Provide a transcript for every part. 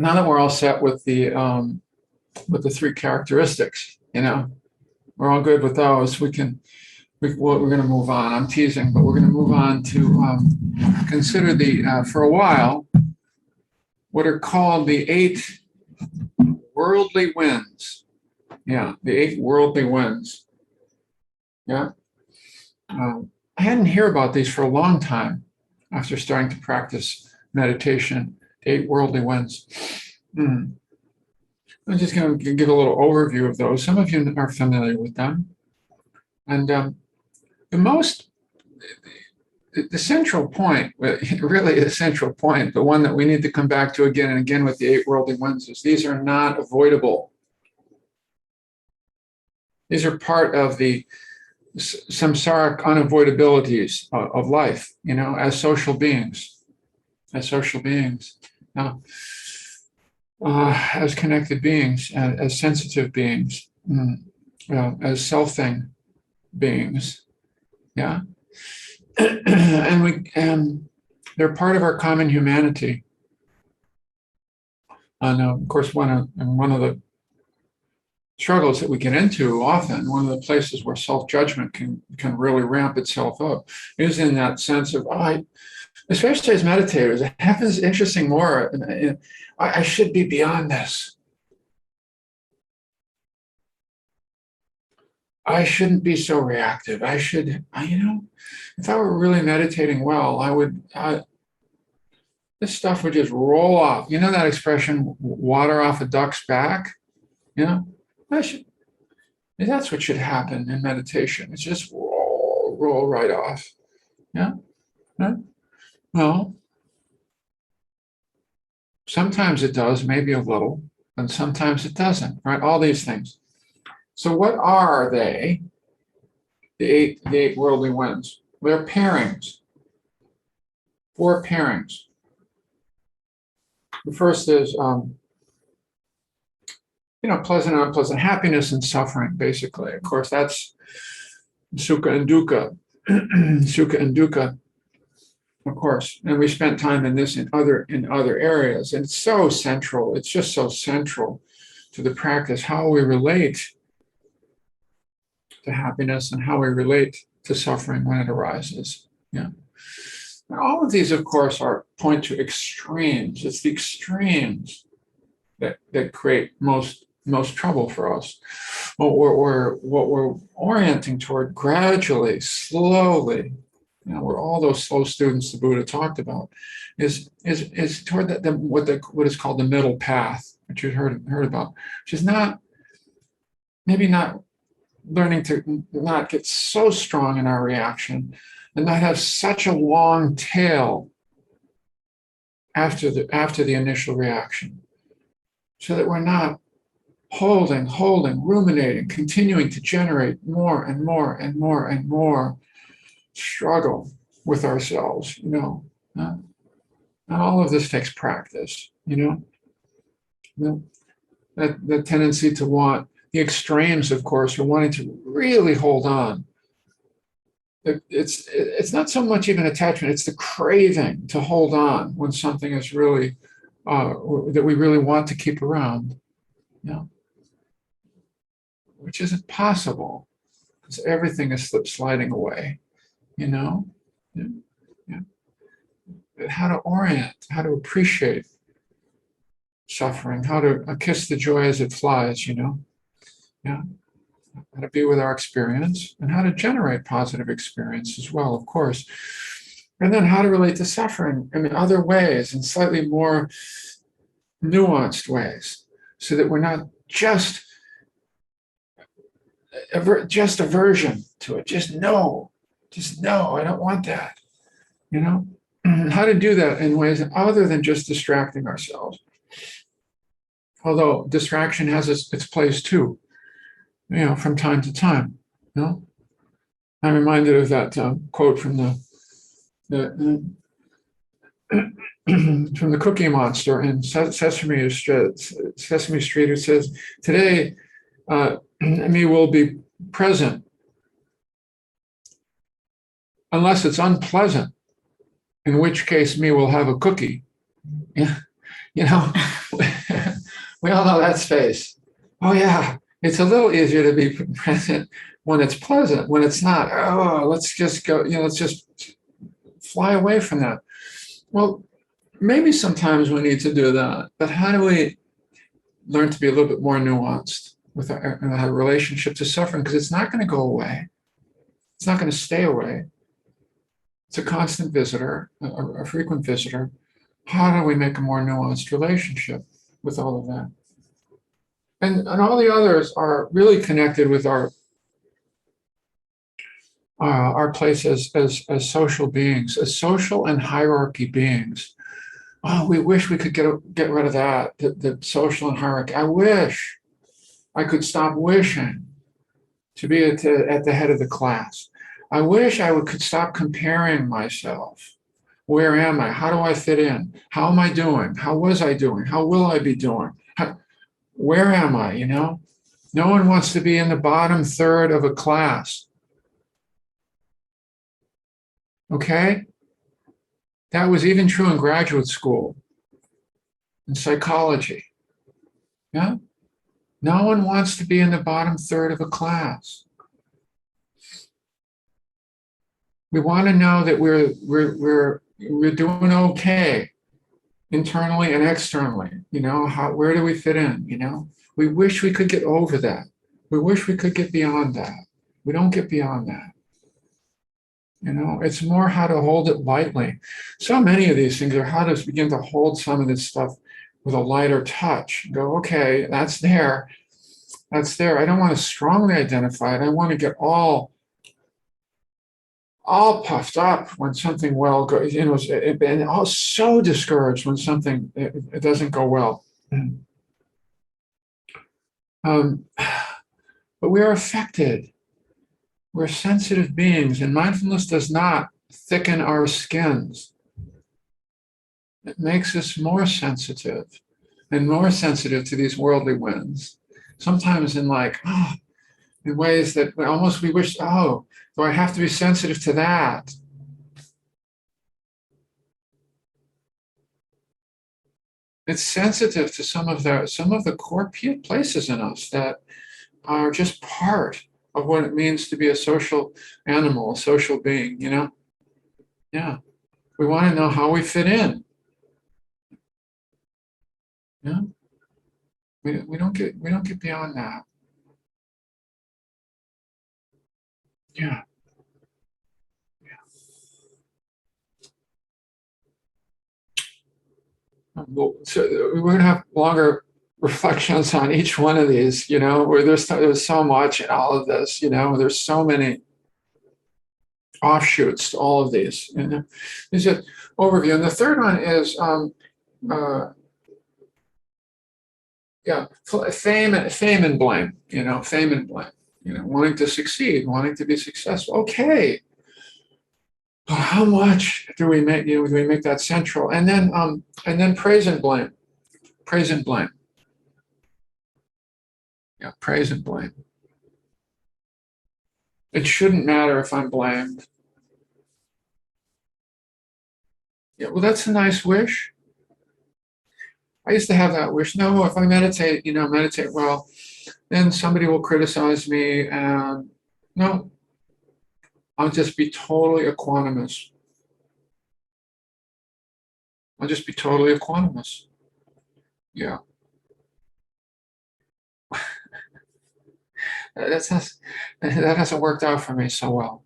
now that we're all set with the three characteristics, we're all good with those. We're going to move on. I'm teasing, but we're going to move on to consider for a while, what are called the 8 worldly winds. Yeah, the 8 worldly winds. Yeah. I hadn't heard about these for a long time after starting to practice meditation, 8 worldly winds. I'm just going to give a little overview of those. Some of you are familiar with them. And the central point, really the central point, the one that we need to come back to again and again with the 8 worldly winds, is these are not avoidable. These are part of the samsaric unavoidabilities of life, as social beings. Now, as connected beings, as sensitive beings, as selfing beings, yeah. and they're part of our common humanity. And of course, one of the struggles that we get into often, one of the places where self-judgment can really ramp itself up, is in that sense of, especially as meditators, it happens interesting more. I should be beyond this. I shouldn't be so reactive. I should, if I were really meditating well, this stuff would just roll off. You know that expression, water off a duck's back? That's what should happen in meditation. It's just roll right off. Yeah. Well, sometimes it does, maybe a little, and sometimes it doesn't, right? All these things. So what are they? The eight worldly winds. They're pairings. 4 pairings. The first is, pleasant and unpleasant, happiness and suffering, basically. Of course, that's sukha and dukkha. Sukha and dukkha, of course. And we spent time in this in other areas. And it's so central. It's just so central to the practice, how we relate to happiness and how we relate to suffering when it arises. Yeah. And all of these, of course, point to extremes. It's the extremes that create most trouble for us. What we're orienting toward gradually, slowly, where all those slow students the Buddha talked about, is toward what is called the middle path, which you heard about, which is maybe not learning to not get so strong in our reaction and not have such a long tail after the initial reaction, so that we're not holding, ruminating, continuing to generate more and more and more and more struggle with ourselves, And all of this takes practice, that tendency to want the extremes, of course, are wanting to really hold on. It's not so much even attachment, it's the craving to hold on when something is really, that we really want to keep around, which isn't possible because everything is sliding away, Yeah. How to orient, how to appreciate suffering, how to kiss the joy as it flies, Yeah. How to be with our experience and how to generate positive experience as well, of course. And then how to relate to suffering in other ways, in slightly more nuanced ways, so that we're not just aversion to it. Just no, I don't want that. How to do that in ways other than just distracting ourselves. Although distraction has its place too, from time to time. I'm reminded of that quote from the from the Cookie Monster in Sesame Street, who says, "Today, me will be present, unless it's unpleasant, in which case me will have a cookie." Yeah, We all know that space. Oh yeah, it's a little easier to be present when it's pleasant. When it's not, oh, let's just go. Let's just fly away from that. Well, maybe sometimes we need to do that. But how do we learn to be a little bit more nuanced with our relationship to suffering? Because it's not going to go away. It's not going to stay away. It's a constant visitor, a frequent visitor. How do we make a more nuanced relationship with all of that? And all the others are really connected with our place as social beings, as social and hierarchy beings. Oh, we wish we could get rid of that, the social and hierarchy. I wish I could stop wishing to be at the head of the class. I wish could stop comparing myself. Where am I? How do I fit in? How am I doing? How was I doing? How will I be doing? Where am I? No one wants to be in the bottom third of a class. Okay? That was even true in graduate school, in psychology. Yeah? No one wants to be in the bottom third of a class. We want to know that we're doing okay internally and externally. Where do we fit in? We wish we could get over that. We wish we could get beyond that. We don't get beyond that. It's more how to hold it lightly. So many of these things are how to begin to hold some of this stuff with a lighter touch. Go, okay, that's there. That's there. I don't want to strongly identify it. I want to get all puffed up when something well goes, and all so discouraged when something it doesn't go well. But we are affected. We're sensitive beings, and mindfulness does not thicken our skins. It makes us more sensitive to these worldly winds. Sometimes in ways that we wish, do I have to be sensitive to that? It's sensitive to some of the core places in us that are just part of what it means to be a social animal, a social being, Yeah. We want to know how we fit in. Yeah. We don't get beyond that. Yeah. Well, so we're going to have longer reflections on each one of these, where there's so much in all of this, there's so many offshoots to all of these. This is an overview. And the third one is, fame and blame, fame and blame, wanting to succeed, wanting to be successful. Okay. How much do we make, do we make that central? And then praise and blame. Praise and blame. Yeah, praise and blame. It shouldn't matter if I'm blamed. Yeah, well, that's a nice wish. I used to have that wish. No, if I meditate well, then somebody will criticize me, and no, I'll just be totally equanimous. I'll just be totally equanimous. Yeah. That hasn't worked out for me so well.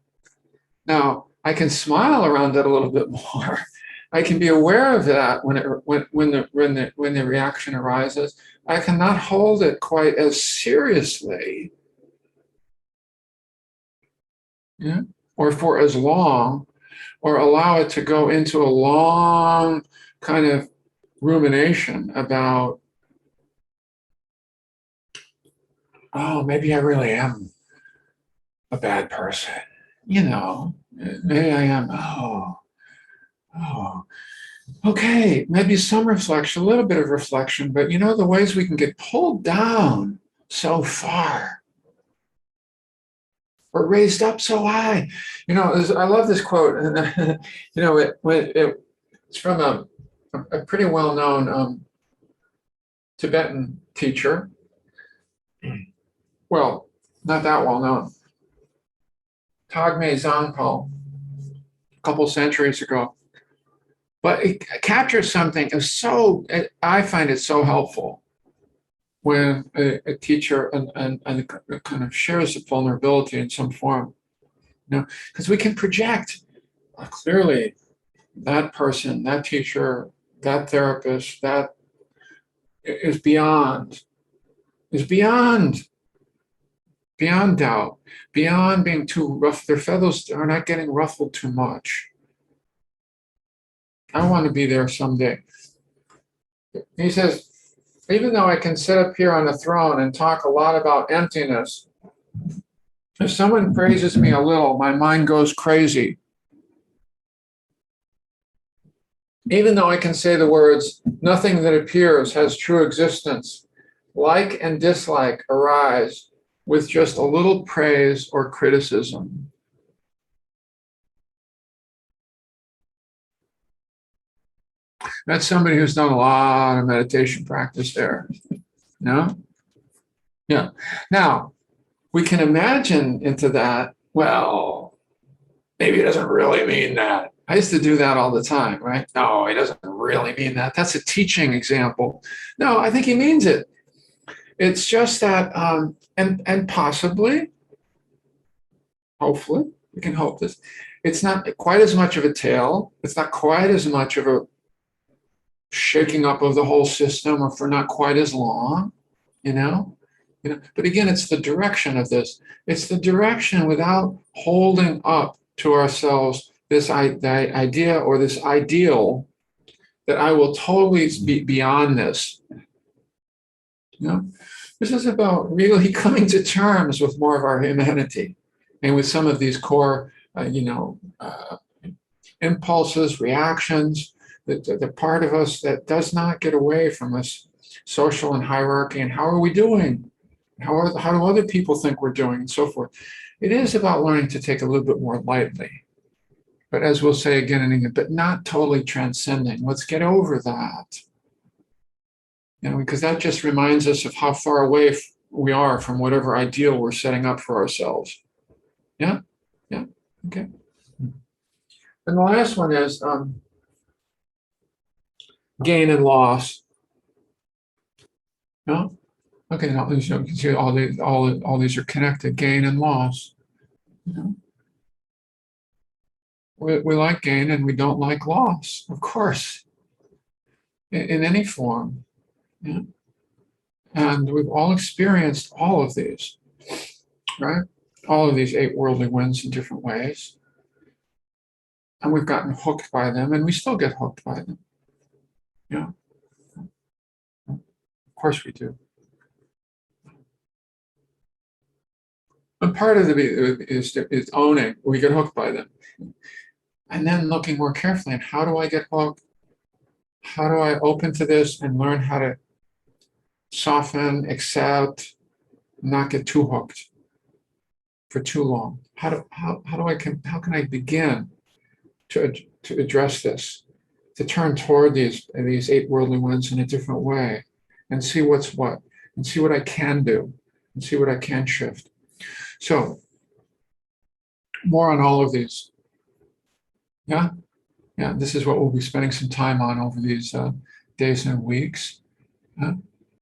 Now, I can smile around it a little bit more. I can be aware of that when the reaction arises. I cannot hold it quite as seriously, or for as long, or allow it to go into a long kind of rumination about, oh, maybe I really am a bad person. Maybe I am. Oh, okay. Maybe some reflection, a little bit of reflection, but the ways we can get pulled down so far or raised up so high. I love this quote, and it's from a pretty well-known Tibetan teacher. Well, not that well known. Tagme Zangpo, a couple centuries ago. But it captures something I find it so helpful when a teacher and kind of shares the vulnerability in some form, because we can project clearly that person, that teacher, that therapist, that is beyond doubt, beyond being too rough. Their feathers are not getting ruffled too much. I want to be there someday. He says, even though I can sit up here on a throne and talk a lot about emptiness, if someone praises me a little, my mind goes crazy. Even though I can say the words, nothing that appears has true existence, like and dislike arise with just a little praise or criticism. That's somebody who's done a lot of meditation practice there. No? Yeah. Now, we can imagine into that, well, maybe he doesn't really mean that. I used to do that all the time, right? No, he doesn't really mean that. That's a teaching example. No, I think he means it. It's just that, and possibly, hopefully, we can hope this, it's not quite as much of a tale. It's not quite as much of a shaking up of the whole system, or for not quite as long, But again, it's the direction of this. It's the direction without holding up to ourselves this idea or this ideal that I will totally be beyond this. This is about really coming to terms with more of our humanity and with some of these core, impulses, reactions, the part of us that does not get away from this social and hierarchy. And how are we doing? How do other people think we're doing, and so forth? It is about learning to take a little bit more lightly. But as we'll say again and again, but not totally transcending. Let's get over that. Because that just reminds us of how far away we are from whatever ideal we're setting up for ourselves. Yeah? Yeah? Okay. And the last one is gain and loss. No? Okay, now you can see all these are connected, gain and loss. We like gain and we don't like loss, of course, in any form. Yeah? And we've all experienced all of these, right? All of these 8 worldly winds in different ways. And we've gotten hooked by them, and we still get hooked by them. Yeah. Of course we do. And part of it is owning. We get hooked by them. And then looking more carefully at how do I get hooked? How do I open to this and learn how to soften, accept, not get too hooked for too long? How can I begin to address this, to turn toward these 8 worldly winds in a different way, and see what's what, and see what I can do, and see what I can shift. So, more on all of these. Yeah? Yeah, this is what we'll be spending some time on over these days and weeks.